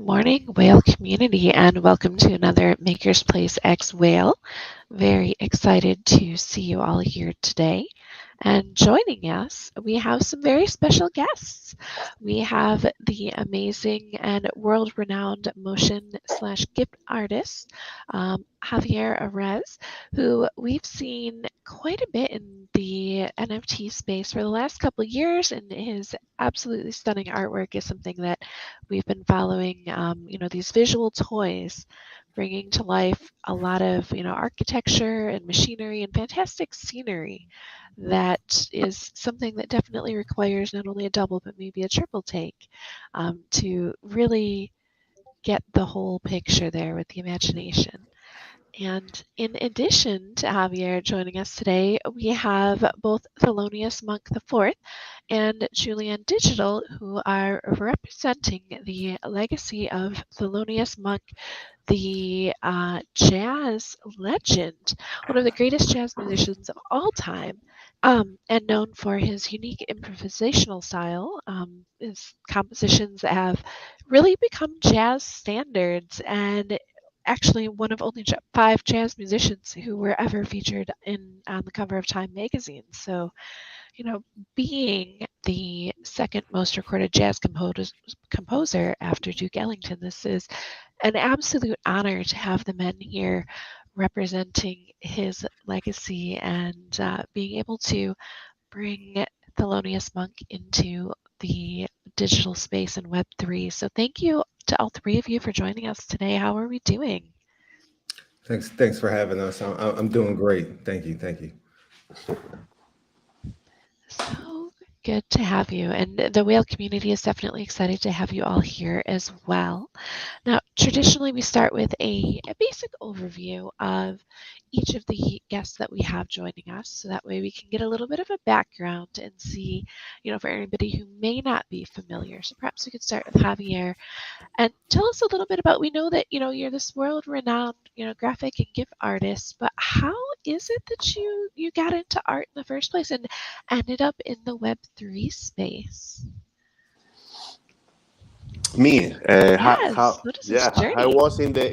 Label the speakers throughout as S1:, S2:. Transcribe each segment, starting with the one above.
S1: morning, whale community, and welcome to another Makerspace X Whale. Very excited to see you all here today. And joining us, we have some very special guests. We have the amazing and world-renowned motion/gift artist, Javier Arrés, who we've seen quite a bit in the NFT space for the last couple of years, and his absolutely stunning artwork is something that we've been following. These visual toys bringing to life a lot of architecture and machinery and fantastic scenery. That is something that definitely requires not only a double but maybe a triple take to really get the whole picture there with the imagination. And in addition to Javier joining us today, we have both Thelonious Monk IV and Julian Digital, who are representing the legacy of Thelonious Monk, the jazz legend, one of the greatest jazz musicians of all time, and known for his unique improvisational style. His compositions have really become jazz standards and actually one of only 5 jazz musicians who were ever featured on the cover of Time magazine. So, being the second most recorded jazz composer after Duke Ellington, this is an absolute honor to have the men here representing his legacy and being able to bring Thelonious Monk into the digital space and Web3. So thank you to all three of you for joining us today. How are we doing?
S2: Thanks for having us. I'm doing great. Thank you.
S1: So good to have you. And the whale community is definitely excited to have you all here as well. Now, traditionally, we start with a basic overview of each of the guests that we have joining us. So that way we can get a little bit of a background and see, for anybody who may not be familiar. So perhaps we could start with Javier and tell us a little bit about, we know that, you're this world-renowned, graphic and gift artist, but how is it that you got into art in the first place and ended up in the Web3 space?
S3: Me,
S1: Yes. What is this
S3: I
S1: journey?
S3: was in the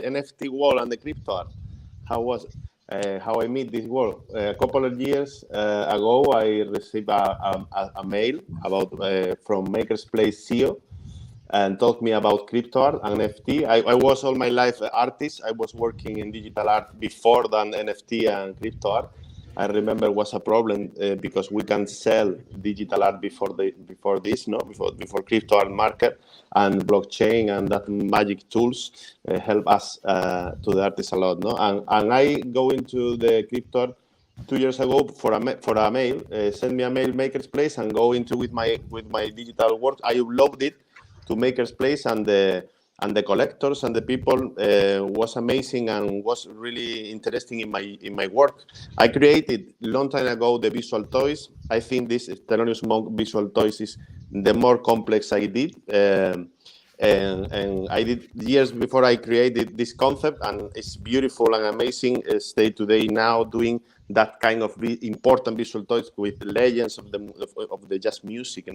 S3: NFT world and the crypto art. How was how I meet this world? A couple of years ago, I received a mail about from Makerspace CEO and told me about crypto art and NFT. I was all my life an artist. I was working in digital art before than NFT and crypto art. I remember was a problem because we can sell digital art before this, no, before crypto art market and blockchain and that magic tools help us to the artists a lot, no. And I go into the crypto art 2 years ago for a mail. Send me a mail, Makerspace, and go into with my digital work. I uploaded it to Makerspace, and the collectors and the people was amazing and was really interesting in my work. I created long time ago the visual toys. I think this Thelonious Monk visual toys is the more complex I did. And I did years before I created this concept, and it's beautiful and amazing. Stay today now doing that kind of important visual toys with legends of the jazz music,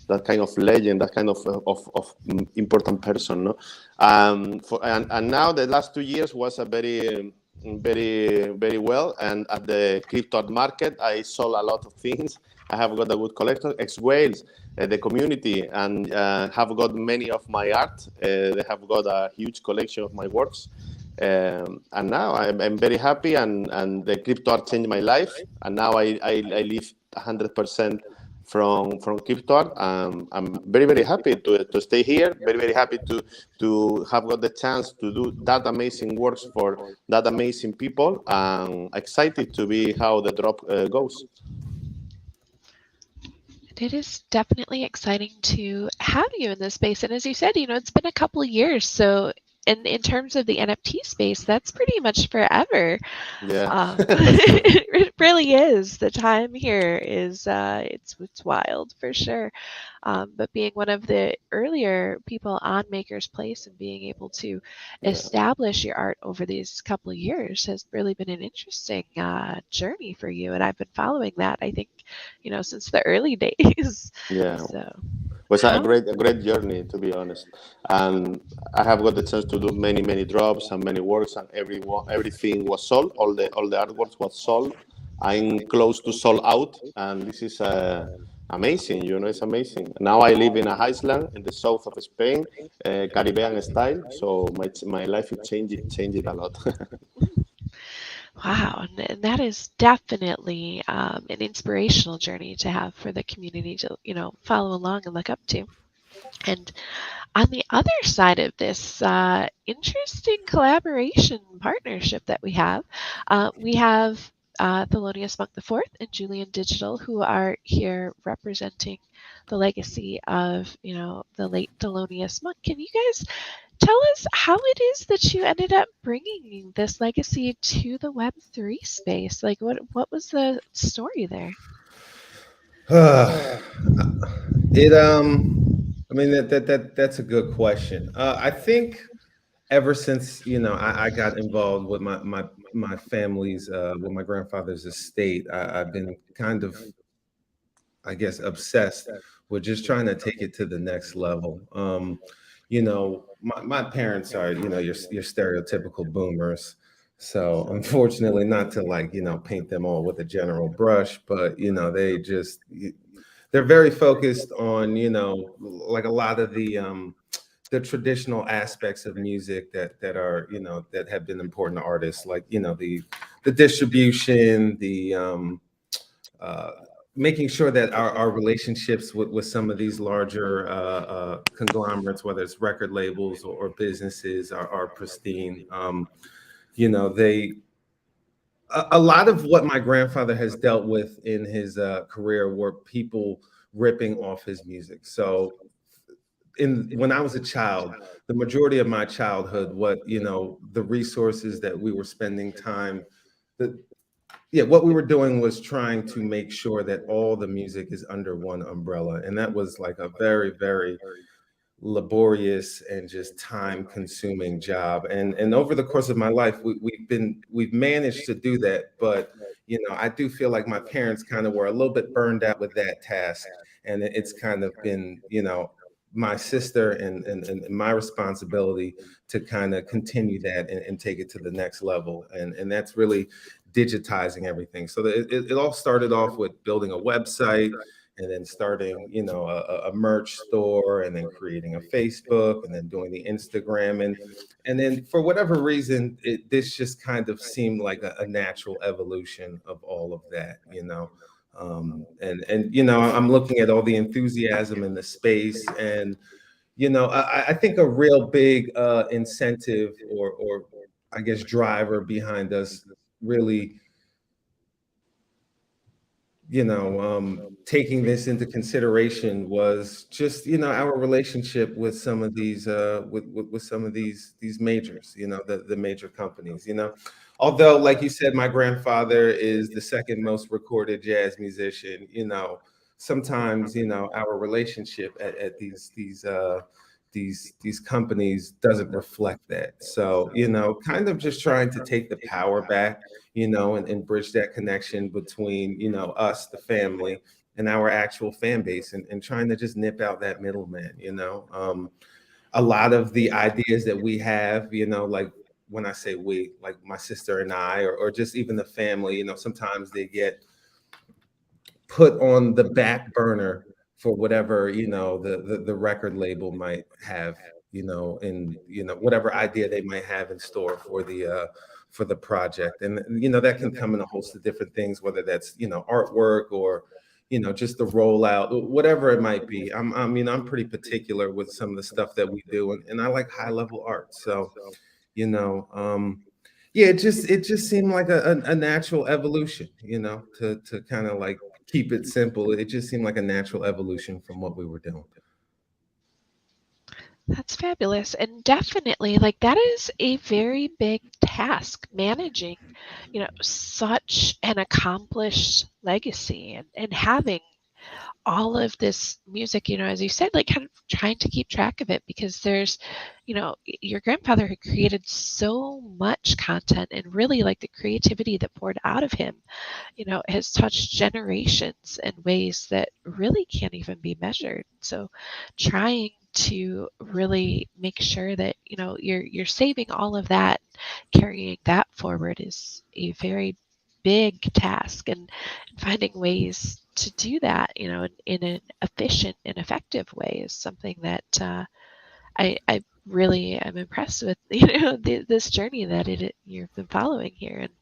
S3: that kind of legend, that kind of important person, and now the last 2 years was a very well, and at the crypto art market I sold a lot of things. I have got a good collector, ex whales, the community, and have got many of my art. They have got a huge collection of my works. And now I'm very happy, and the crypto art changed my life. And now I live 100% from crypto art. I'm very happy to stay here. Very happy to have got the chance to do that amazing works for that amazing people. Excited to be how the drop goes.
S1: It is definitely exciting to have you in this space. And as you said, it's been a couple of years. So in terms of the NFT space, that's pretty much forever.
S3: Yeah.
S1: It really is. The time here is it's wild for sure. But being one of the earlier people on Makerspace and being able to establish your art over these couple of years has really been an interesting journey for you. And I've been following that, I think, since the early days.
S3: Yeah.
S1: So.
S3: Was
S1: How?
S3: a great journey, to be honest. And I have got the chance to do many drops and many works, and everything was sold. All the artworks was sold. I'm close to sold out, and this is amazing. You know, it's amazing. Now I live in a Iceland in the south of Spain, Caribbean style. So my life is changed a lot.
S1: Wow, and that is definitely an inspirational journey to have for the community to, follow along and look up to. And on the other side of this interesting collaboration partnership that we have Thelonious Monk IV and Julian Digital, who are here representing the legacy of, the late Thelonious Monk. Can you guys tell us how it is that you ended up bringing this legacy to the Web3 space? Like, what was the story there?
S2: I mean that's a good question. I think ever since I got involved with my family's with my grandfather's estate, I've been kind of, I guess, obsessed with just trying to take it to the next level. My parents are, your stereotypical boomers. So unfortunately, not to paint them all with a general brush, but they're very focused on, like a lot of the traditional aspects of music that are, that have been important to artists, like, the distribution, the uh, making sure that our relationships with some of these larger conglomerates, whether it's record labels or businesses, are pristine. They a lot of what my grandfather has dealt with in his career were people ripping off his music. So when I was a child, the majority of my childhood, the resources that we were spending time, the what we were doing was trying to make sure that all the music is under one umbrella. And that was like a very, very laborious and just time consuming job. And over the course of my life, we've managed to do that. But, I do feel like my parents kind of were a little bit burned out with that task. And it's kind of been, my sister and my responsibility to kind of continue that and take it to the next level. And that's really digitizing everything. So it all started off with building a website, and then starting, a merch store, and then creating a Facebook, and then doing the Instagram. And then for whatever reason, this just kind of seemed like a natural evolution of all of that, I'm looking at all the enthusiasm in the space, and I think a real big incentive, or I guess driver behind us really, taking this into consideration was just, our relationship with some of these with some of these majors, the major companies. Although, like you said, my grandfather is the second most recorded jazz musician. Sometimes, our relationship at these companies doesn't reflect that. So, kind of just trying to take the power back, and bridge that connection between, us, the family, and our actual fan base, and trying to just nip out that middleman. A lot of the ideas that we have, like when I say we, like my sister and I, or just even the family, sometimes they get put on the back burner for whatever, the record label might have, in, whatever idea they might have in store for the project. And that can come in a host of different things, whether that's, artwork, or just the rollout, whatever it might be. I'm pretty particular with some of the stuff that we do, and I like high level art. So, yeah, it just seemed like a natural evolution, to kind of like keep it simple. It just seemed like a natural evolution from what we were doing.
S1: That's fabulous. And definitely, like, that is a very big task, managing, such an accomplished legacy, and having all of this music, as you said, like kind of trying to keep track of it, because there's, your grandfather had created so much content, and really like the creativity that poured out of him, has touched generations in ways that really can't even be measured. So trying to really make sure that, you're saving all of that, carrying that forward is a very big task, and finding ways to do that, in an efficient and effective way is something that I really am impressed with, this journey that you've been following here, and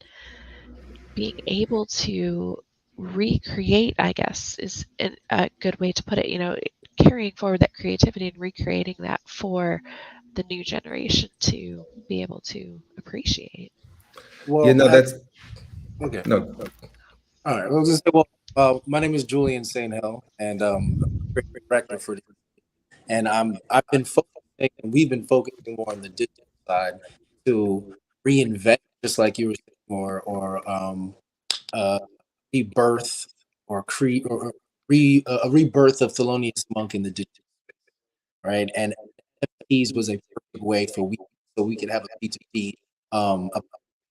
S1: being able to recreate, I guess, is a good way to put it, carrying forward that creativity and recreating that for the new generation to be able to appreciate.
S4: Well,
S2: That's
S4: okay.
S2: no.
S4: All right. Well, just my name is Julian St. Hill, and great director for the, and I've been focusing, and we've been focusing more on the digital side to reinvent, just like you were saying, or uh, rebirth or create or a rebirth of Thelonious Monk in the digital, right? And NFTs was a perfect way so we could have a P2P, a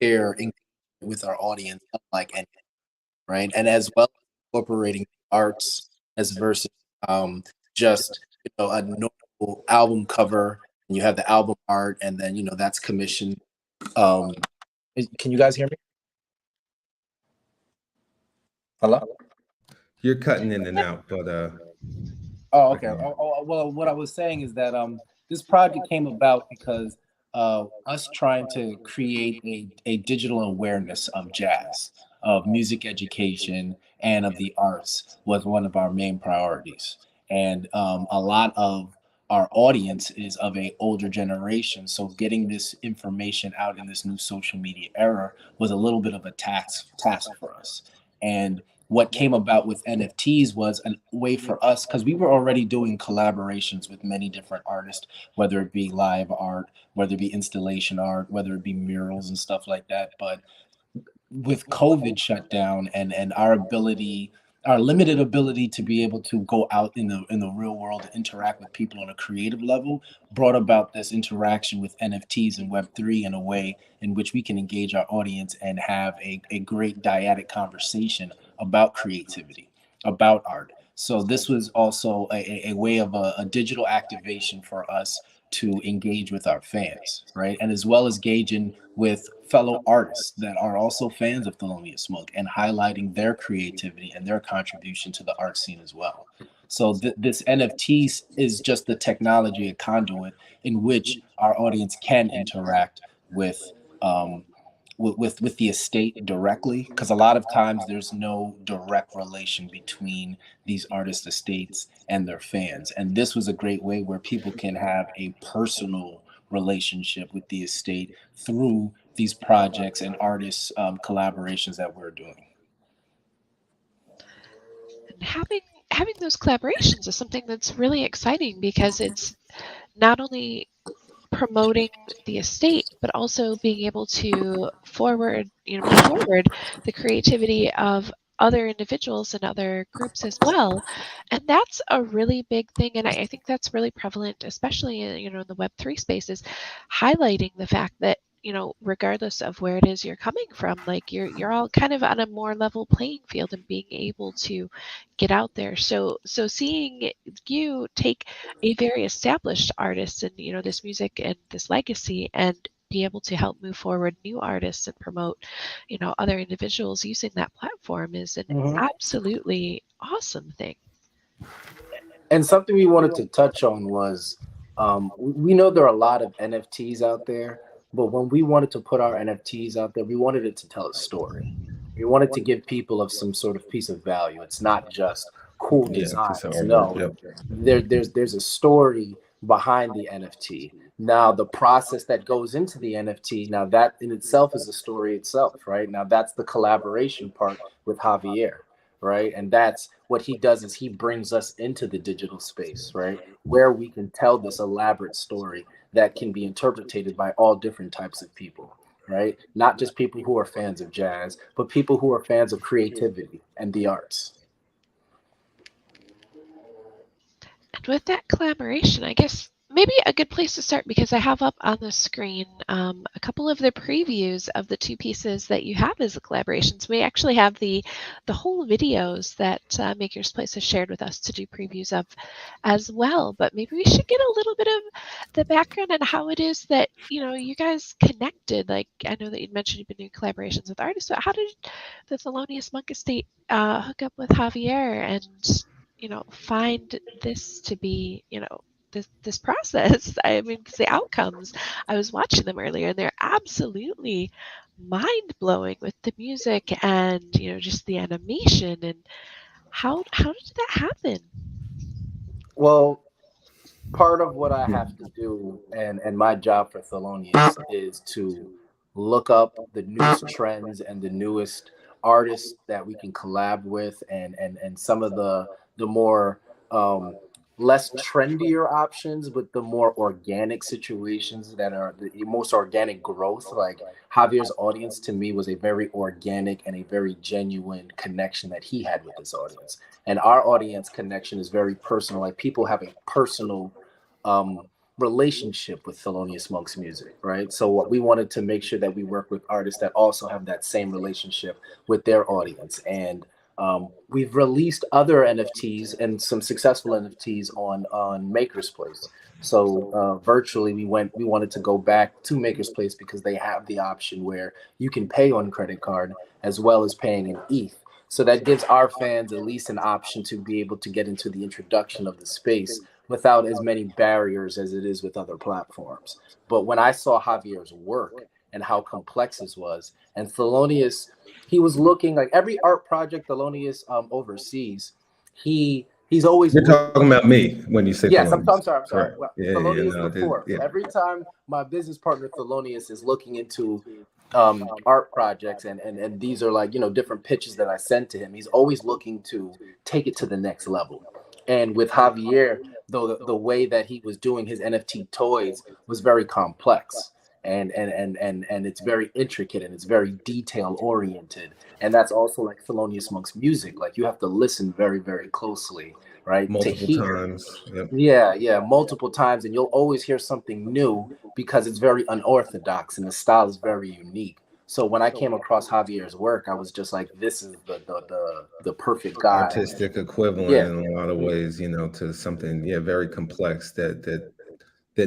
S4: pair engagement with our audience, unlike any, right? And as well as incorporating arts as versus just a normal album cover, and you have the album art, and then that's commissioned. Um, can you guys hear me? Hello?
S2: You're cutting in and out, but
S4: Oh, okay. Well, what I was saying is that this project came about because us trying to create a digital awareness of jazz, of music education, and of the arts was one of our main priorities. And a lot of our audience is of a older generation, so getting this information out in this new social media era was a little bit of a task for us. And what came about with NFTs was a way for us, because we were already doing collaborations with many different artists, whether it be live art, whether it be installation art, whether it be murals and stuff like that. But with COVID shut down and our limited ability to be able to go out in the real world and interact with people on a creative level brought about this interaction with NFTs and Web3 in a way in which we can engage our audience and have a great dyadic conversation about creativity, about art. So this was also a way of a digital activation for us to engage with our fans, right? And as well as engaging with fellow artists that are also fans of Thelonious Monk and highlighting their creativity and their contribution to the art scene as well. So this NFT is just the technology, a conduit in which our audience can interact with with the estate directly, because a lot of times there's no direct relation between these artist estates and their fans, and this was a great way where people can have a personal relationship with the estate through these projects and artists collaborations that we're doing.
S1: And having those collaborations is something that's really exciting, because it's not only promoting the estate, but also being able to move forward the creativity of other individuals and other groups as well. And that's a really big thing. And I think that's really prevalent, especially in the Web3 spaces, highlighting the fact that, regardless of where it is you're coming from, like you're all kind of on a more level playing field, and being able to get out there. So seeing you take a very established artist and this music and this legacy, and be able to help move forward new artists and promote other individuals using that platform is an absolutely awesome thing.
S4: And something we wanted to touch on was we know there are a lot of NFTs out there, but when we wanted to put our NFTs out there, we wanted it to tell a story. We wanted to give people of some sort of piece of value. It's not just cool designs. No,
S2: Yep.
S4: there's a story behind the NFT. Now, the process that goes into the NFT, now that in itself is a story itself, right? Now that's the collaboration part with Javier, right? And that's what he does, is he brings us into the digital space, right? Where we can tell this elaborate story that can be interpreted by all different types of people, right? Not just people who are fans of jazz, but people who are fans of creativity and the arts.
S1: And with that collaboration, I guess maybe a good place to start, because I have up on the screen a couple of the previews of the two pieces that you have as the collaborations. We actually have the whole videos that Makerspace has shared with us to do previews of as well. But maybe we should get a little bit of the background on how it is that, you know, you guys connected. Like, I know that you'd mentioned you've been doing collaborations with artists, but how did the Thelonious Monk estate hook up with Javier and, you know, find this to be, you know, this process? I mean, because the outcomes, I was watching them earlier, and they're absolutely mind-blowing with the music and, you know, just the animation. And how did that happen?
S4: Well, part of what I have to do, and my job for Thelonious, is to look up the newest trends and the newest artists that we can collab with, and some of the more less trendier options, but the more organic situations that are the most organic growth. Like Javier's audience to me was a very organic and a very genuine connection that he had with his audience. And our audience connection is very personal. Like people have a personal relationship with Thelonious Monk's music, right? So what we wanted to make sure that we work with artists that also have that same relationship with their audience. And we've released other NFTs and some successful NFTs on Makerspace. So virtually, we wanted to go back to Makerspace because they have the option where you can pay on credit card as well as paying in ETH. So that gives our fans at least an option to be able to get into the introduction of the space without as many barriers as it is with other platforms. But when I saw Javier's work and how complex this was, and Thelonious, he was looking like every art project Thelonious oversees, he's always
S2: You're talking about me when you say
S4: yes, I'm
S2: Thelonious.
S4: sorry.
S2: Right.
S4: Well,
S2: Yeah,
S4: Thelonious
S2: no,
S4: before.
S2: yeah.
S4: Every time my business partner Thelonious is looking into art projects, and these are like, you know, different pitches that I send to him, he's always looking to take it to the next level. And with Javier, though, the way that he was doing his NFT toys was very complex, and it's very intricate, and it's very detail oriented. And that's also like Thelonious Monk's music. Like you have to listen very, very closely, right, to
S2: Multiple
S4: hear.
S2: times. Yep.
S4: Yeah, multiple times, and you'll always hear something new because it's very unorthodox and the style is very unique. So when I came across Javier's work, I was just like, this is the perfect guy.
S2: Artistic equivalent
S4: Yeah,
S2: in a lot of ways, you know, to something, yeah, very complex that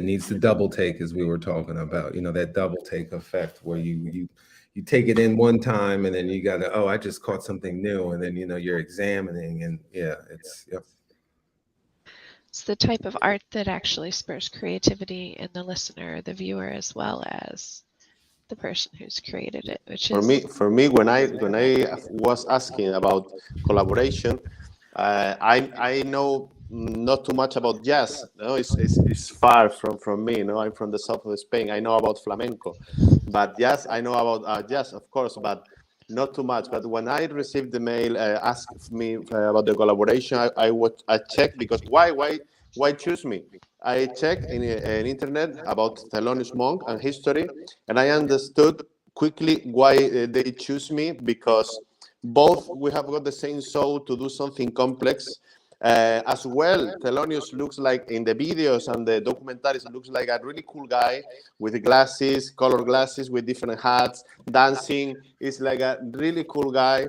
S2: needs to double take, as we were talking about, you know, that double take effect where you take it in one time and then you got to, oh, I just caught something new, and then, you know, you're examining, and yeah, it's yep.
S1: It's the type of art that actually spurs creativity in the listener, the viewer, as well as the person who's created it, which is
S3: For me, when I was asking about collaboration, I know not too much about jazz. No, it's far from me. No, I'm from the south of Spain. I know about flamenco, but jazz, I know about jazz, of course, but not too much. But when I received the mail, asked me about the collaboration, I checked, because why choose me? I checked in internet about Thelonious Monk and history, and I understood quickly why they choose me, because both we have got the same soul to do something complex. As well, Thelonious looks like in the videos and the documentaries, looks like a really cool guy with glasses, color glasses, with different hats, dancing. He's like a really cool guy.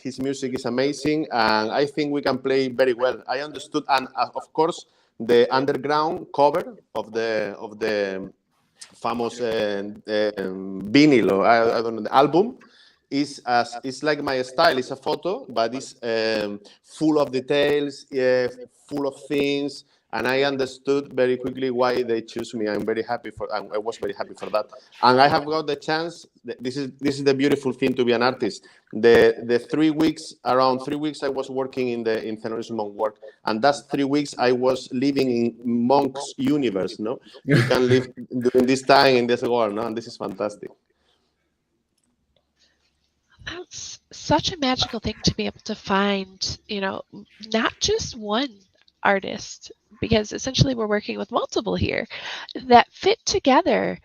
S3: His music is amazing, and I think we can play very well. I understood, and of course, the underground cover of the famous vinyl, or I don't know, the album, is as it's like my style. It's a photo, but it's full of details, full of things, and I understood very quickly why they choose me. I'm very happy for, and I was very happy for that. And I have got the chance. This is the beautiful thing to be an artist. The 3 weeks, around 3 weeks, I was working in Thelonious Monk work, and that's 3 weeks I was living in Monk's universe. No, you can live during this time in this world. No, and this is fantastic.
S1: that's such a magical thing to be able to find, you know, not just one artist, because essentially we're working with multiple here that fit together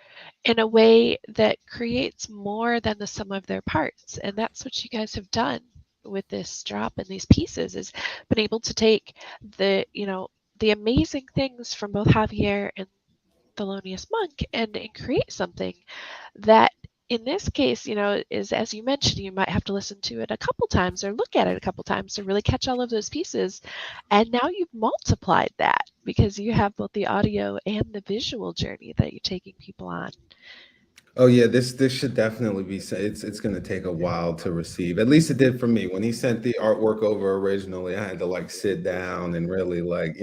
S1: in a way that creates more than the sum of their parts. And that's what you guys have done. with this drop and these pieces is been able to take the the amazing things from both Javier and Thelonious Monk and create something that in this case, is, as you mentioned, you might have to listen to it a couple times or look at it a couple times to really catch all of those pieces. And now you've multiplied that because you have both the audio and the visual journey that you're taking people on.
S2: Oh yeah, this should definitely be. It's going to take a while to receive. At least it did for me. When he sent the artwork over originally, I had to like sit down and really like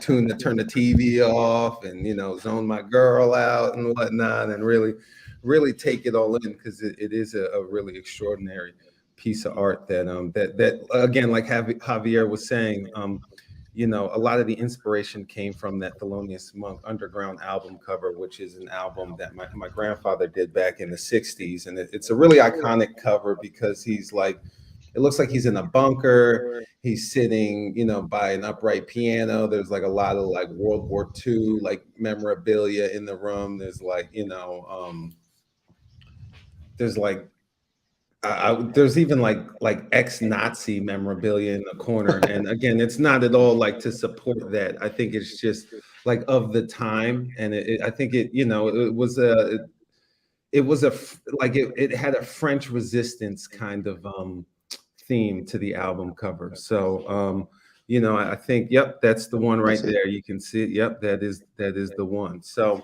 S2: turn the TV off and zone my girl out and whatnot and really take it all in because it is a really extraordinary piece of art that again, like Javier was saying. A lot of the inspiration came from that Thelonious Monk Underground album cover, which is an album that my grandfather did back in the 60s. And it's a really iconic cover because he's like, it looks like he's in a bunker. He's sitting, by an upright piano. There's like a lot of like World War II, like memorabilia in the room. There's like, there's like, there's even like ex-Nazi memorabilia in the corner, and again, it's not at all like to support that. I think it's just like of the time, and I think it it had a French Resistance kind of theme to the album cover. So I think, yep, that's the one right there. You can see it. Yep, that is the one. So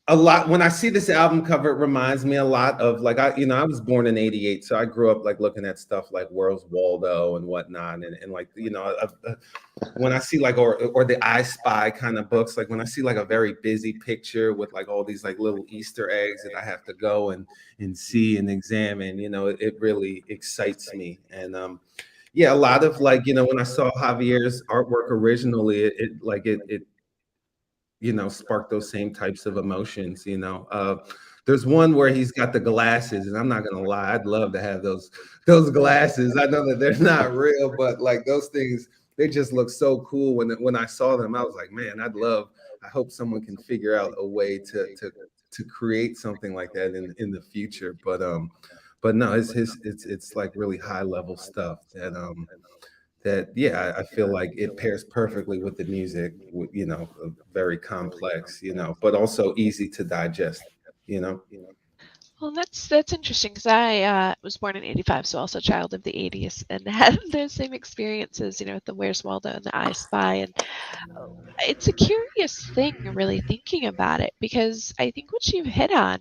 S2: a lot when I see this album cover, it reminds me a lot of like I was born in '88, so I grew up like looking at stuff like Where's Waldo and whatnot, and like when I see like or the I Spy kind of books, like when I see like a very busy picture with like all these like little Easter eggs that I have to go and see and examine, it really excites me. And yeah, a lot of like when I saw Javier's artwork originally, it spark those same types of emotions. There's one where he's got the glasses, and I'm not gonna lie, I'd love to have those glasses. I know that they're not real, but like those things, they just look so cool. When I saw them, I was like, man, I hope someone can figure out a way to create something like that in the future. But no, it's like really high level stuff that yeah, I feel like it pairs perfectly with the music, very complex, but also easy to digest,
S1: Well, that's interesting because I was born in '85, so also a child of the '80s, and had those same experiences, with the Where's Waldo and the I Spy, and it's a curious thing, really thinking about it, because I think what you've hit on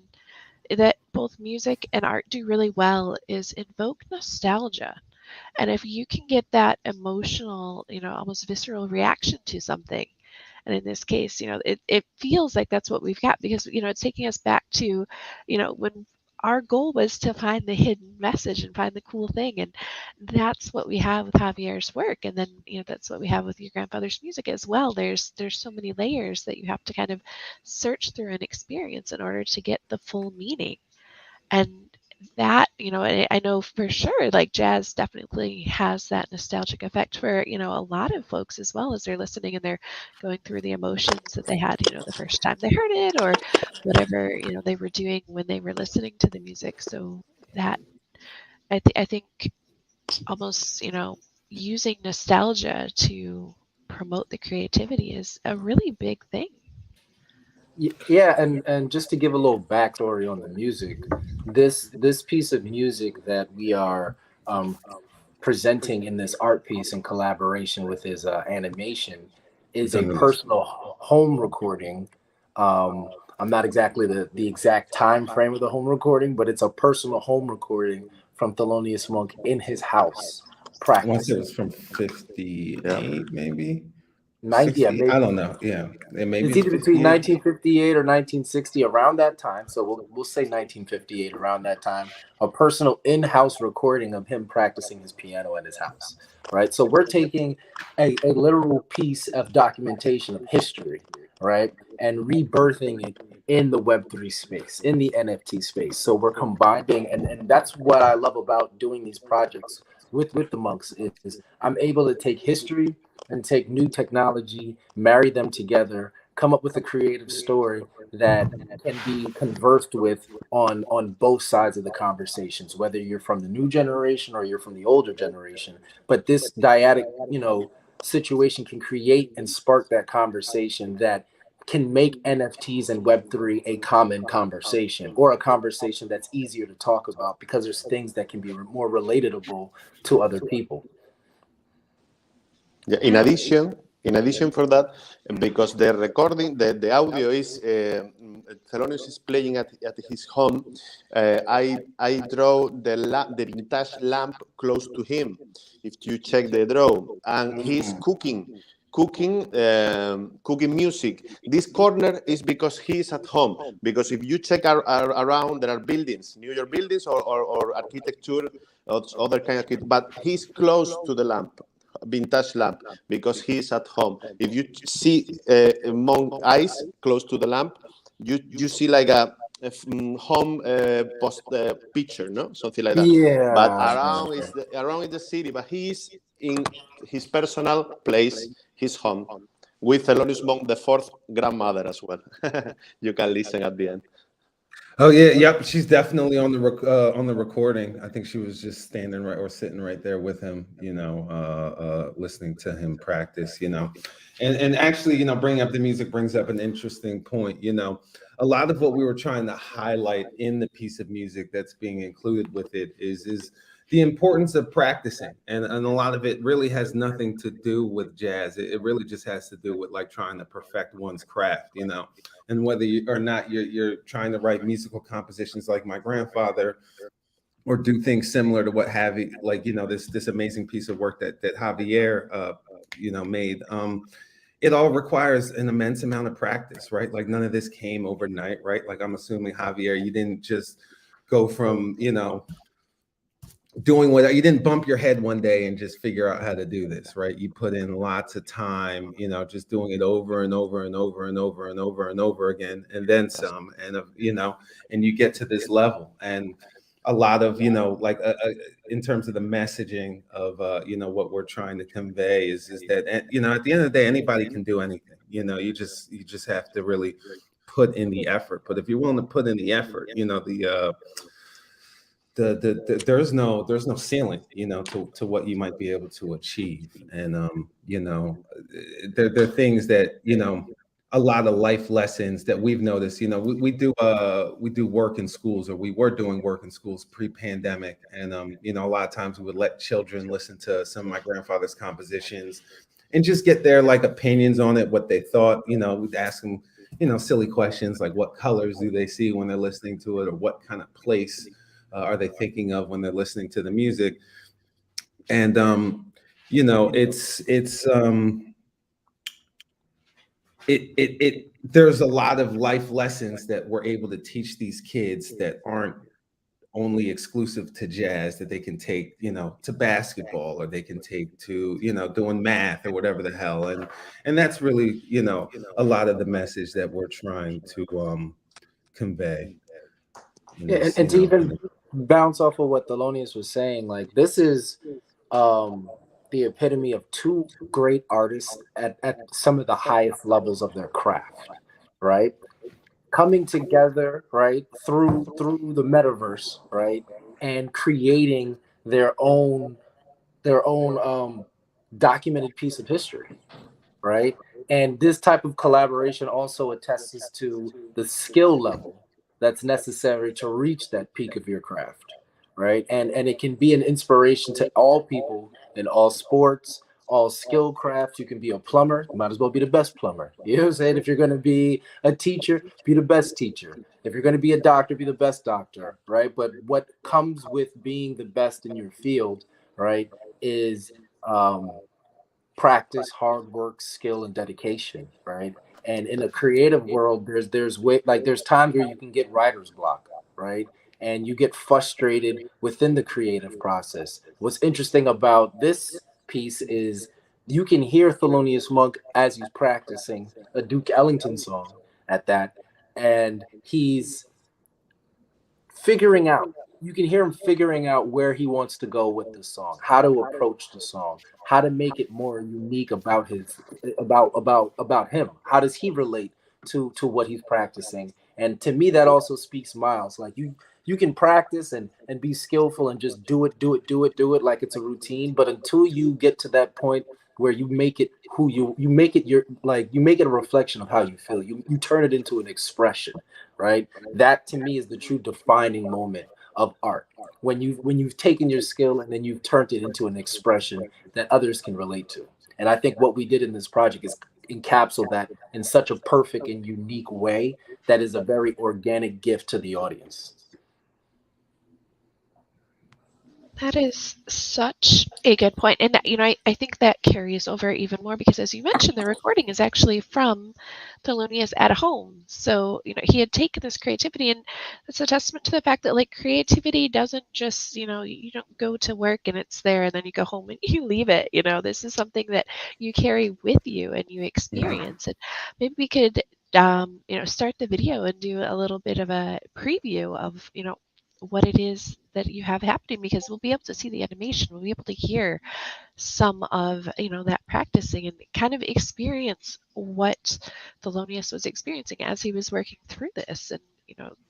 S1: that both music and art do really well is invoke nostalgia. And if you can get that emotional, almost visceral reaction to something, and in this case, it feels like that's what we've got because, it's taking us back to, when our goal was to find the hidden message and find the cool thing. And that's what we have with Javier's work. And then, that's what we have with your grandfather's music as well. There's so many layers that you have to kind of search through and experience in order to get the full meaning. And that, I know for sure, like jazz definitely has that nostalgic effect for, a lot of folks as well as they're listening and they're going through the emotions that they had, the first time they heard it or whatever, they were doing when they were listening to the music. So that I think almost, using nostalgia to promote the creativity is a really big thing.
S4: Yeah, and just to give a little backstory on the music, this piece of music that we are presenting in this art piece in collaboration with his animation is a personal home recording. I'm not exactly the exact time frame of the home recording, but it's a personal home recording from Thelonious Monk in his house practicing.
S2: Once it was from 58, maybe.
S4: 90, yeah, maybe.
S2: I don't know. Yeah, maybe
S4: it's either between 1958 or 1960, around that time. So we'll say 1958, around that time. A personal in-house recording of him practicing his piano at his house, right? So we're taking a literal piece of documentation of history, right, and rebirthing it in the Web3 space, in the NFT space. So we're combining, and that's what I love about doing these projects with the Monks is I'm able to take history and take new technology, marry them together, come up with a creative story that can be conversed with on both sides of the conversations, whether you're from the new generation or you're from the older generation. But this dyadic, situation can create and spark that conversation that can make NFTs and Web3 a common conversation, or a conversation that's easier to talk about because there's things that can be more relatable to other people.
S3: Yeah, in addition for that, because the recording, the audio is Thelonious is playing at his home. I draw the vintage lamp close to him. If you check the draw, and he's cooking music. This corner is because he's at home. Because if you check around, there are buildings, New York buildings or architecture, or other kind of, but he's close to the lamp. Vintage lamp, because he's at home. If you see Monk eyes close to the lamp, you see like a home post picture, no, something like that.
S4: Yeah.
S3: But around is the city, but he's in his personal place, his home, with Thelonious Monk, the fourth grandmother as well. You can listen at the end.
S2: Oh yeah, yep. She's definitely on the recording. I think she was just standing right or sitting right there with him, listening to him practice, and actually, bringing up the music brings up an interesting point. A lot of what we were trying to highlight in the piece of music that's being included with it is the importance of practicing, and a lot of it really has nothing to do with jazz. It really just has to do with like trying to perfect one's craft, and whether you or not you're trying to write musical compositions like my grandfather, or do things similar to what this amazing piece of work that Javier made. It all requires an immense amount of practice, right? Like none of this came overnight, right? Like I'm assuming, Javier, you didn't just go from doing what you didn't bump your head one day and just figure out how to do this, right? You put in lots of time, just doing it over and over and over and over and over and over again, and then some, and and you get to this level. And a lot of in terms of the messaging of what we're trying to convey is that at the end of the day, anybody can do anything. You just have to really put in the effort. But if you're willing to put in the effort, there's no ceiling, to what you might be able to achieve. And there are things that a lot of life lessons that we've noticed. We do work in schools, or we were doing work in schools pre-pandemic, and a lot of times we would let children listen to some of my grandfather's compositions and just get their opinions on it, what they thought. We'd ask them silly questions like, what colors do they see when they're listening to it, or what kind of place are they thinking of when they're listening to the music? And there's a lot of life lessons that we're able to teach these kids that aren't only exclusive to jazz, that they can take to basketball, or they can take to doing math or whatever the hell. And that's really a lot of the message that we're trying to convey.
S4: And to even bounce off of what Thelonious was saying, like this is the epitome of two great artists at some of the highest levels of their craft, right? Coming together, right, through the metaverse, right, and creating their own documented piece of history, right? And this type of collaboration also attests to the skill level that's necessary to reach that peak of your craft, right? And it can be an inspiration to all people in all sports, all skill crafts. You can be a plumber, you might as well be the best plumber. You know what I'm saying? If you're going to be a teacher, be the best teacher. If you're going to be a doctor, be the best doctor, right? But what comes with being the best in your field, right, is practice, hard work, skill, and dedication, right? And in a creative world, there's times where you can get writer's block, right? And you get frustrated within the creative process. What's interesting about this piece is you can hear Thelonious Monk as he's practicing a Duke Ellington song at that, and he's figuring out you can hear him figuring out where he wants to go with the song, how to approach the song, how to make it more unique about his about him. How does he relate to what he's practicing? And to me, that also speaks miles. Like you can practice and be skillful and just do it like it's a routine. But until you get to that point where you make it who you make it your like you make it a reflection of how you feel. You turn it into an expression, right? That to me is the true defining moment of art. When you've taken your skill and then you've turned it into an expression that others can relate to. And I think what we did in this project is encapsulate that in such a perfect and unique way that is a very organic gift to the audience.
S1: That is such a good point. And, I think that carries over even more because, as you mentioned, the recording is actually from Thelonious at home. So, he had taken this creativity, and it's a testament to the fact that, like, creativity doesn't just, you don't go to work and it's there and then you go home and you leave it. This is something that you carry with you and you experience. And maybe we could, start the video and do a little bit of a preview of, what it is that you have happening, because we'll be able to see the animation, we'll be able to hear some of that practicing and kind of experience what Thelonious was experiencing as he was working through this and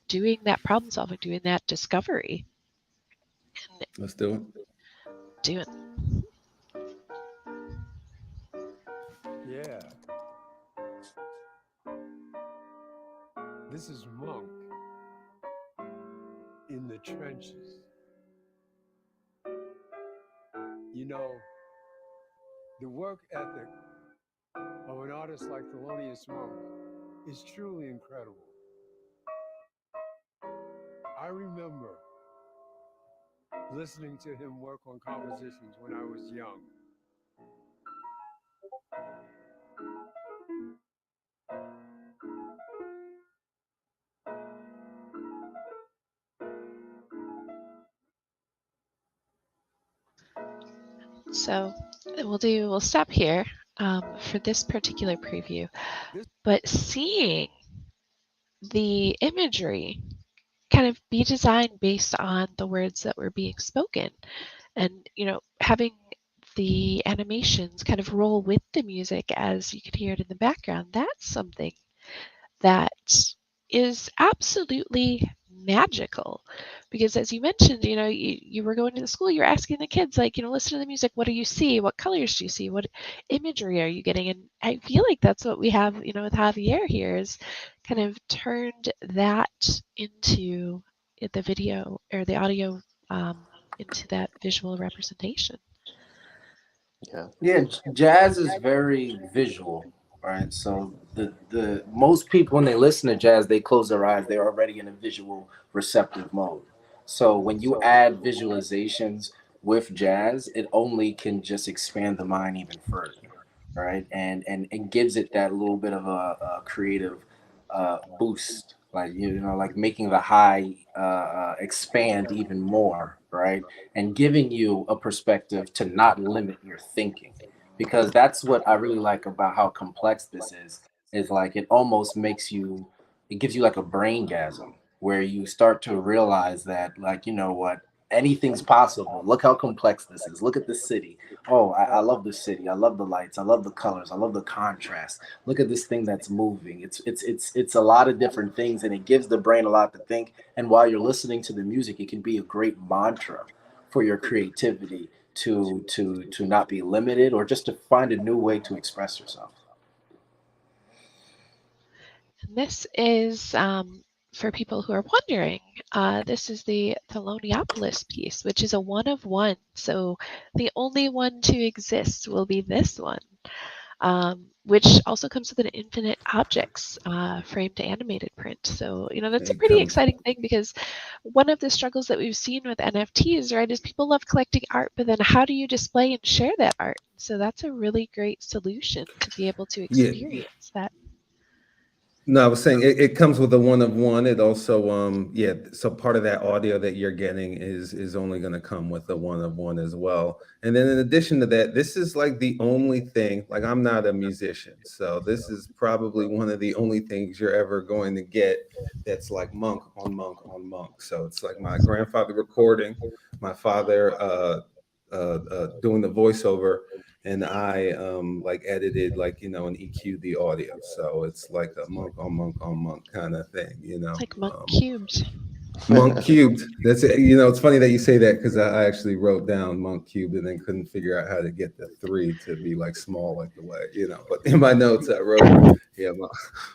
S1: doing that problem solving, doing that discovery. And
S2: Let's do it.
S1: do it.
S5: Yeah. This is Monk in the trenches. The work ethic of an artist like Thelonious Monk is truly incredible. I remember listening to him work on compositions when I was young.
S1: So we'll stop here for this particular preview, but seeing the imagery kind of be designed based on the words that were being spoken, and having the animations kind of roll with the music as you can hear it in the background, that's something that is absolutely magical. Because as you mentioned, you were going to the school, you're asking the kids, like, listen to the music, what do you see, what colors do you see, what imagery are you getting? And I feel like that's what we have with Javier here, is kind of turned that into the video or the audio, into that visual representation.
S4: Yeah, jazz is very visual, right? So the most people, when they listen to jazz, they close their eyes. They're already in a visual receptive mode. So when you add visualizations with jazz, it only can just expand the mind even further, right? And gives it that little bit of a creative boost, like like making the high expand even more, right? And giving you a perspective to not limit your thinking, because that's what I really like about how complex this is like it almost makes you, it gives you like a brain gasm where you start to realize that, like, what, anything's possible. Look how complex this is. Look at the city. Oh, I love the city. I love the lights. I love the colors. I love the contrast. Look at this thing that's moving. It's a lot of different things, and it gives the brain a lot to think. And while you're listening to the music, it can be a great mantra for your creativity to not be limited, or just to find a new way to express yourself.
S1: And this is, for people who are wondering, this is the Theloniopolis piece, which is a one of one. So the only one to exist will be this one, which also comes with an infinite objects framed animated print. So, that's a pretty exciting thing, because one of the struggles that we've seen with NFTs, right, is people love collecting art, but then how do you display and share that art? So that's a really great solution to be able to experience that.
S2: No, I was saying it comes with a one of one. It also, yeah. So part of that audio that you're getting is only going to come with a one of one as well. And then in addition to that, this is like the only thing. Like I'm not a musician, so this is probably one of the only things you're ever going to get that's like monk on monk on monk. So it's like my grandfather recording, my father doing the voiceover, and I like edited, like, you know, and EQ the audio. So it's like a monk on monk on monk kind of thing, you
S1: It's
S2: know.
S1: like monk cubed.
S2: Monk cubed. That's it. You know, it's funny that you say that because I actually wrote down monk cubed and then couldn't figure out how to get the three to be like small like the way, you know. But in my notes I wrote, yeah,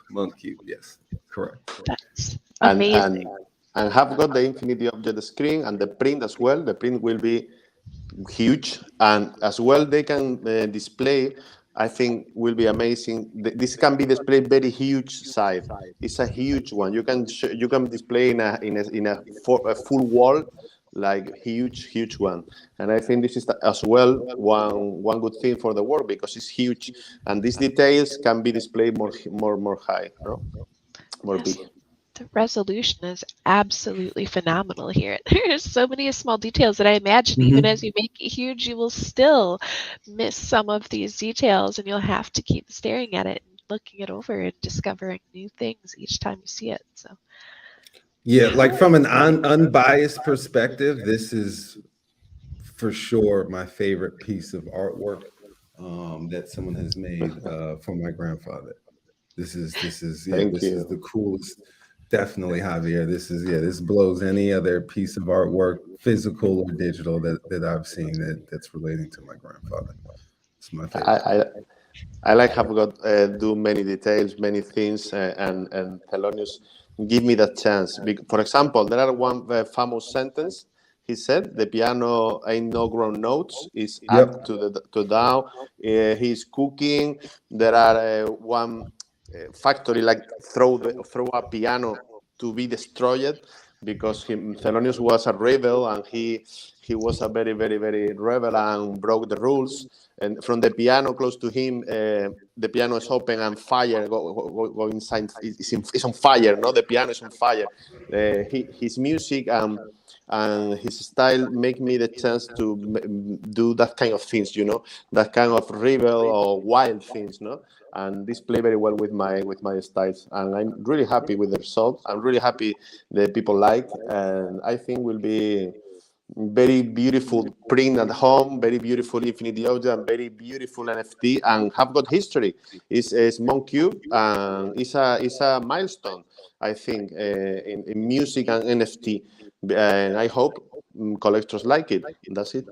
S2: monk cubed. Yes, correct.
S1: That's
S3: and
S1: amazing.
S3: and have got the infinity object screen and the print as well. The print will be huge, and as well they can display. I think will be amazing. This can be displayed very huge size. It's a huge one. You can display a full wall, like huge one. And I think this is as well one good thing for the world because it's huge, and these details can be displayed more high, no? More
S1: Yes.
S3: big.
S1: The resolution is absolutely phenomenal here. There's so many small details that I imagine even as you make it huge, you will still miss some of these details and you'll have to keep staring at it and looking it over and discovering new things each time you see it. So
S2: Yeah, like from an unbiased perspective, this is for sure my favorite piece of artwork that someone has made for my grandfather. Yeah,
S3: Thank
S2: this is
S3: you.
S2: the coolest. Definitely, Javier. This blows any other piece of artwork, physical or digital, that I've seen that's relating to my grandfather. It's my
S3: I,
S2: favorite.
S3: I I like have got do many details, many things, and Thelonious give me that chance. For example, there are one famous sentence. He said, "The piano ain't no ground notes; it's up
S2: Yep.
S3: to down." He's cooking. There are one factory like throw a piano to be destroyed because Thelonious was a rebel and he was a very rebel and broke the rules. And from the piano close to him, the piano is open and fire go inside. It's on fire. No, the piano is on fire. His music and his style make me the chance to do that kind of things. You know, that kind of rebel or wild things. No, and this play very well with my styles. And I'm really happy with the result. I'm really happy that people like, and I think will be very beautiful print at home, very beautiful infinity object, and very beautiful NFT, and have got history. It's Monk Cube, and it's a milestone, I think, in music and NFT, and I hope collectors like it. That's it.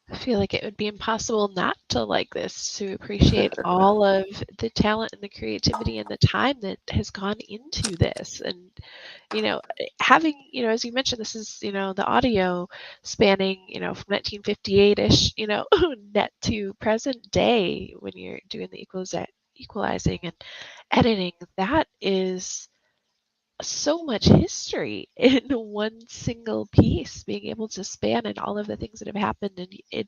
S1: I feel like it would be impossible not to like this, to appreciate all of the talent and the creativity and the time that has gone into this. And, you know, having, you know, as you mentioned, this is, you know, the audio spanning, you know, from 1958-ish, you know, net to present day when you're doing the equalizing and editing. That is so much history in one single piece, being able to span in all of the things that have happened and in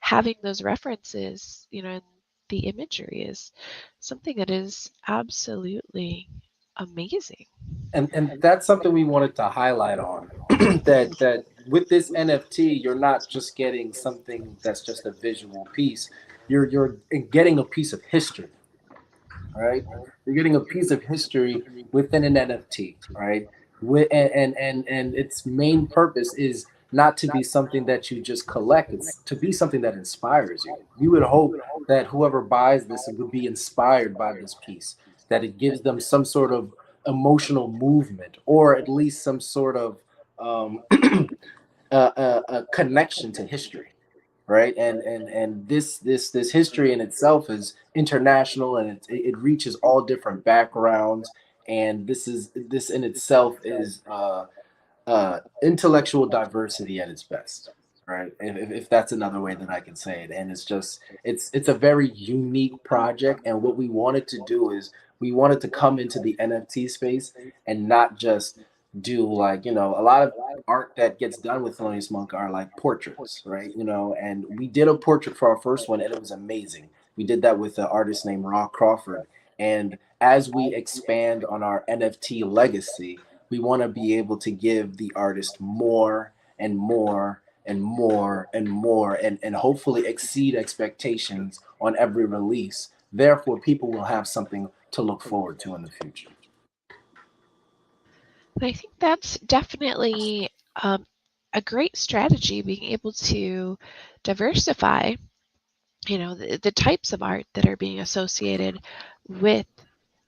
S1: having those references, you know, and the imagery is something that is absolutely amazing.
S4: And that's something we wanted to highlight on that with this NFT, you're not just getting something that's just a visual piece. You're getting a piece of history, right? You're getting a piece of history within an NFT, right? And its main purpose is not to be something that you just collect. It's to be something that inspires you. You would hope that whoever buys this would be inspired by this piece, that it gives them some sort of emotional movement, or at least some sort of a connection to history, right? And this history in itself is international, and it reaches all different backgrounds. And this in itself is intellectual diversity at its best, right? If that's another way that I can say it. And it's a very unique project. And what we wanted to do is we wanted to come into the NFT space and not just do, like, you know, a lot of art that gets done with Thelonious Monk are like portraits, right? You know, and we did a portrait for our first one and it was amazing. We did that with an artist named Rock Crawford, And as we expand on our NFT legacy, we want to be able to give the artist more and more and more and more, and hopefully exceed expectations on every release. Therefore, people will have something to look forward to in the future.
S1: And I think that's definitely a great strategy, being able to diversify, the types of art that are being associated with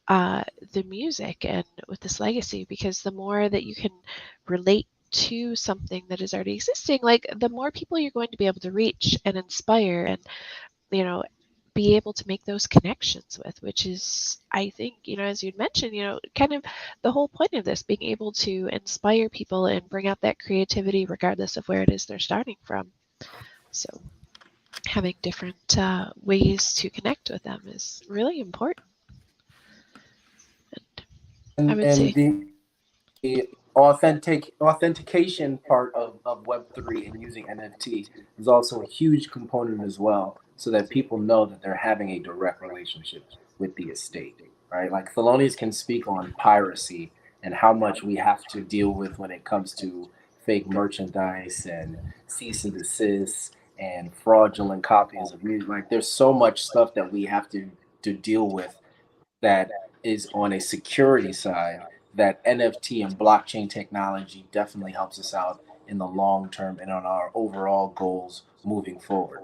S1: the music and with this legacy, because the more that you can relate to something that is already existing, like the more people you're going to be able to reach and inspire and, be able to make those connections with, which is, I think, as you'd mentioned, kind of the whole point of this, being able to inspire people and bring out that creativity regardless of where it is they're starting from. So having different ways to connect with them is really important. And I would
S4: And
S1: say,
S4: the authentication part of Web3 and using NFT is also a huge component as well, so that people know that they're having a direct relationship with the estate, right? Like Thelonious can speak on piracy and how much we have to deal with when it comes to fake merchandise and cease and desist and fraudulent copies of music. Like there's so much stuff that we have to deal with that is on a security side, that NFT and blockchain technology definitely helps us out in the long term and on our overall goals moving forward.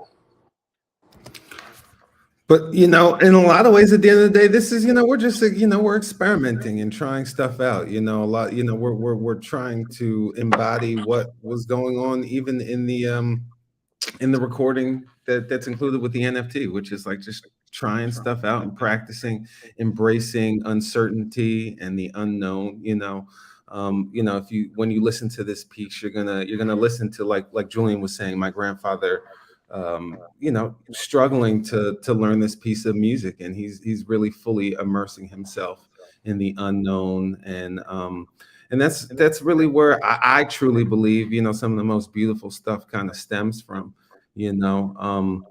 S2: But in a lot of ways, at the end of the day, this is we're just we're experimenting and trying stuff out. A lot. We're trying to embody what was going on even in the recording that's included with the NFT, which is like just trying stuff out and practicing, embracing uncertainty and the unknown. If you when you listen to this piece, you're gonna listen to, like Julian was saying, my grandfather, struggling to learn this piece of music, and he's really fully immersing himself in the unknown, and that's really where I truly believe some of the most beautiful stuff kind of stems from. you know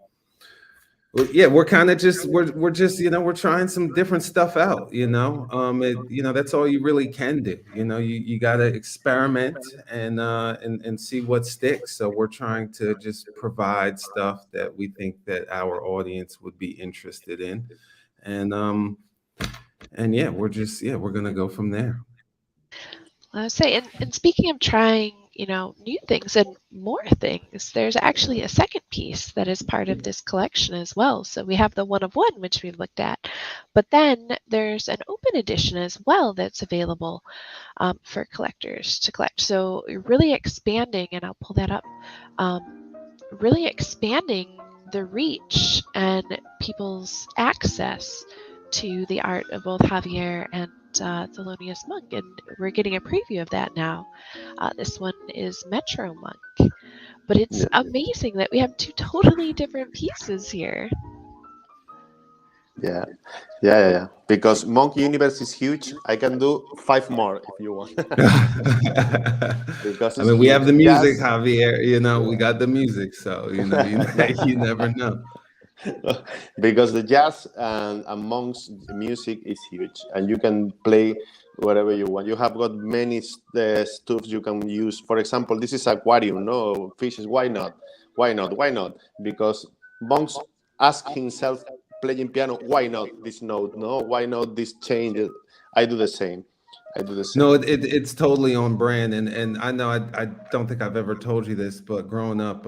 S2: yeah, we're kind of just we're just we're trying some different stuff out. That's all you really can do. You got to experiment and see what sticks. So we're trying to just provide stuff that we think that our audience would be interested in, and yeah, we're gonna go from there.
S1: I would say, and speaking of trying, new things and more things, there's actually a second piece that is part of this collection as well. So we have the one of one, which we've looked at, but then there's an open edition as well that's available for collectors to collect. So you're really expanding, and I'll pull that up, really expanding the reach and people's access to the art of both Javier and Thelonious Monk, and we're getting a preview of that now. This one is Metro Monk, but it's amazing that we have two totally different pieces here.
S3: Yeah. Because Monk Universe is huge. I can do 5 more if you want. Because
S2: I mean, we have the music,
S3: jazz.
S2: Javier. We got the music, so you never know.
S3: Because the jazz and Monk's music is huge, and you can play whatever you want. You have got many stuff you can use. For example, this is aquarium, no fishes. Why not? Why not? Why not? Because Monk's asked himself, playing piano, why not this note? No, why not this change? I do the same.
S2: No, it's totally on brand, and I know I don't think I've ever told you this, but growing up,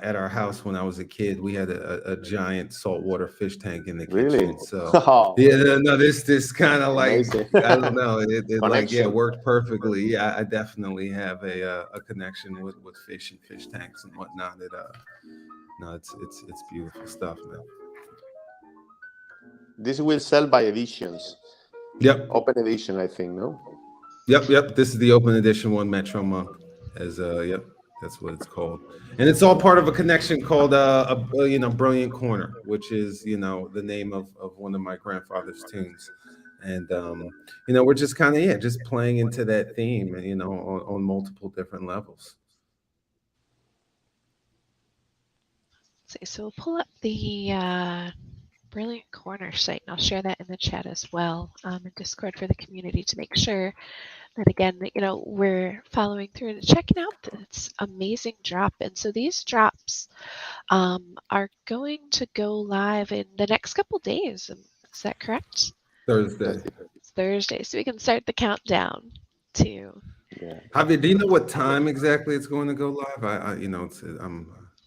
S2: at our house when I was a kid, we had a giant saltwater fish tank in the
S3: Really?
S2: kitchen. So yeah, no, this kind of like,
S3: Amazing.
S2: I don't know, it like, yeah,
S3: Connection.
S2: worked perfectly. Yeah, I definitely have a connection with fish and fish tanks and whatnot. No, it's beautiful stuff, man.
S3: This will sell by editions.
S2: Yep.
S3: Open edition, I think, no?
S2: Yep. This is the open edition one, Metro Monk. Yep, that's what it's called, and it's all part of a connection called Brilliant Corner, which is the name of one of my grandfather's tunes, and we're just kind of just playing into that theme, on multiple different levels.
S1: So we'll pull up the brilliant corner site. And I'll share that in the chat as well, in Discord for the community to make sure that, again, that, we're following through and checking out this amazing drop. And so these drops are going to go live in the next couple days. Is that correct?
S2: Thursday.
S1: It's Thursday, so we can start the countdown to.
S3: Yeah.
S2: Javier, do you know what time exactly it's going to go live?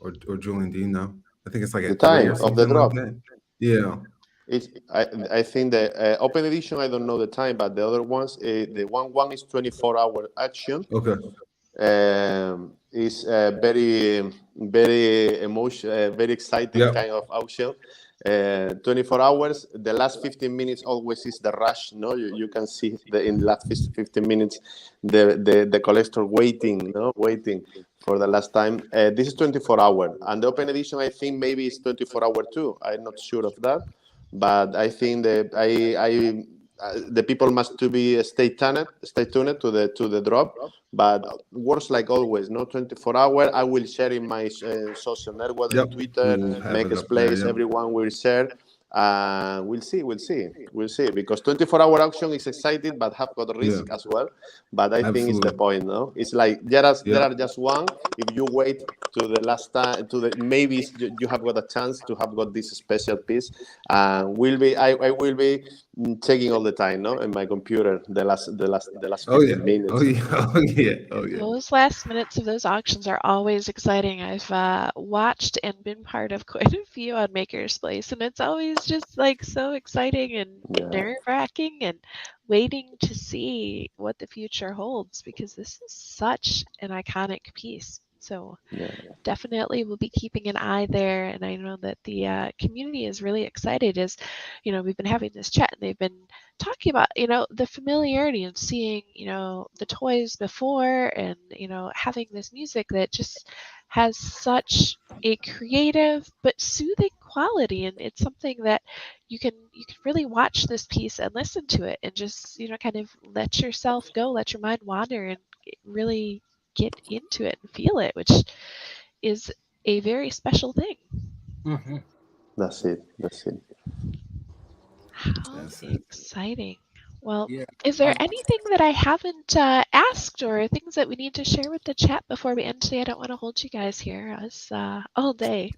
S2: Or Julian, do you know? I think it's like
S3: The
S2: at 3
S3: time
S2: or
S3: of the
S2: something
S3: drop.
S2: like that. Yeah.
S3: I think the open edition, I don't know the time, but the other ones, the one is 24-hour action.
S2: Okay.
S3: Is very emotional, very exciting kind of auction. 24 hours. The last 15 minutes always is the rush. No, you can see in the last 15 minutes the collector waiting for the last time. This is 24 hour, and the open edition, I think maybe it's 24 hour too. I'm not sure of that, but I think that the people must to be stay tuned to the drop. But works like always, no 24 hour. I will share in my social network, in Twitter, Makersplace. Everyone will share. We'll see. Because 24-hour auction is exciting, but have got risk as well. But I think it's the point, no? It's like there are just one. If you wait to the last time, maybe you have got a chance to have got this special piece. I will be checking all the time, no, in my computer the last 15 minutes.
S2: Oh yeah.
S1: Those last minutes of those auctions are always exciting. I've watched and been part of quite a few on Makerspace, and it's always just like so exciting and nerve-wracking and waiting to see what the future holds, because this is such an iconic piece. So definitely we'll be keeping an eye there, and I know that the community is really excited. As we've been having this chat, and they've been talking about the familiarity and seeing the toys before, and having this music that just has such a creative but soothing quality, and it's something that you can really watch this piece and listen to it and just kind of let yourself go, let your mind wander, and really get into it and feel it, which is a very special thing.
S4: Mm-hmm.
S3: That's it.
S1: How exciting. Well, is there anything that I haven't asked, or things that we need to share with the chat before we end today? I don't want to hold you guys here all day.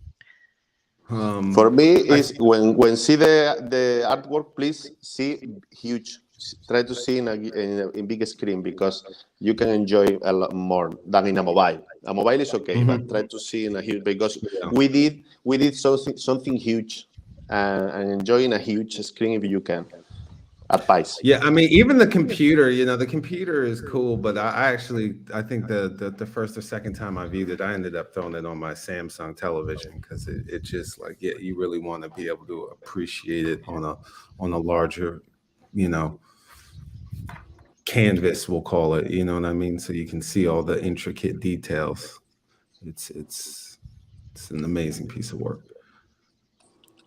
S3: For me, is when see the artwork, please see huge. Try to see in a big screen, because you can enjoy a lot more than in a mobile. A mobile is okay, but try to see in a huge, because we did something huge, and enjoy in a huge screen if you can. Advice.
S2: Yeah, I mean, even the computer, the computer is cool, but I think the first or second time I viewed it, I ended up throwing it on my Samsung television, because it just you really want to be able to appreciate it on a larger, canvas, we'll call it, you know what I mean? So you can see all the intricate details. It's an amazing piece of work.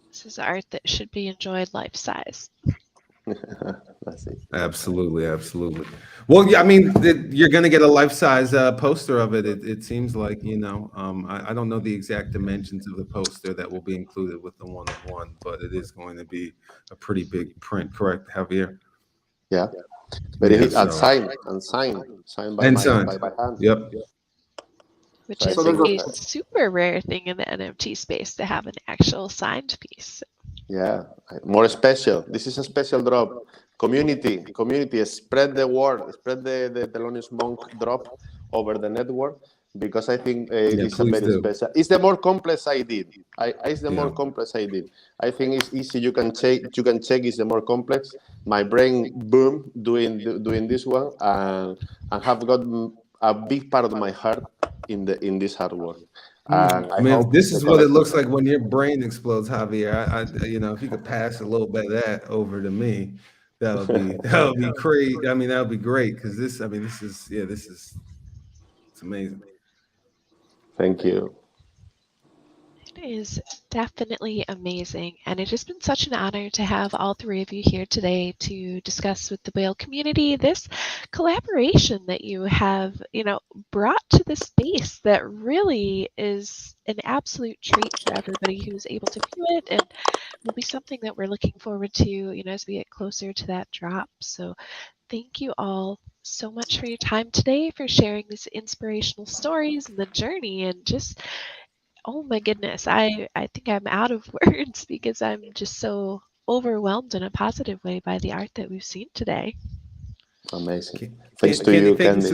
S1: This is art that should be enjoyed life size.
S3: That's it.
S2: Absolutely. Well, yeah, I mean, you're going to get a life-size poster of it. It seems like, I don't know the exact dimensions of the poster that will be included with the one-of-one, but it is going to be a pretty big print, correct, Javier?
S3: Yeah. Signed by my hand.
S2: Yep.
S1: Which is a super rare thing in the NFT space, to have an actual signed piece.
S3: Yeah, more special. This is a special drop. Community, spread the word, spread the Thelonious Monk drop over the network, because I think it's a very special. It's the more complex I did. More complex I did. I think it's easy. You can check. It's the more complex. My brain boom doing this one, and have got a big part of my heart in this hard work.
S2: Man, this is what it looks like when your brain explodes, Javier. If you could pass a little bit of that over to me, that would be great. I mean, that would be great, because this is it's amazing.
S3: Thank you.
S1: is definitely amazing, and it has been such an honor to have all three of you here today to discuss with the whale community this collaboration that you have, brought to the space that really is an absolute treat for everybody who's able to view it, and will be something that we're looking forward to, as we get closer to that drop. So thank you all so much for your time today, for sharing these inspirational stories and the journey, and just, oh my goodness, I think I'm out of words because I'm just so overwhelmed in a positive way by the art that we've seen today.
S3: Amazing. Thanks to you, Candy.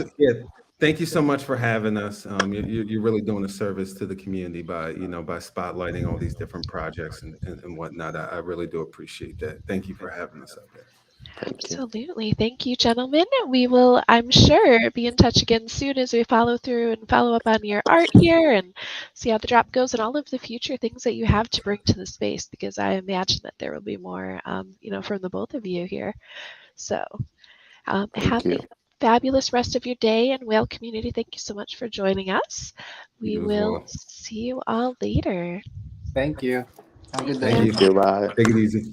S2: Thank you so much for having us. You're really doing a service to the community by spotlighting all these different projects and whatnot. I really do appreciate that. Thank you for having us out there.
S1: Absolutely. Thank you, gentlemen. We will, I'm sure, be in touch again soon as we follow through and follow up on your art here and see how the drop goes and all of the future things that you have to bring to the space, because I imagine that there will be more, from the both of you here. So have a fabulous rest of your day, and whale community, thank you so much for joining us. We will see you all later.
S4: Thank you. Have a good day.
S3: Thank you. Bye.
S2: Take it easy.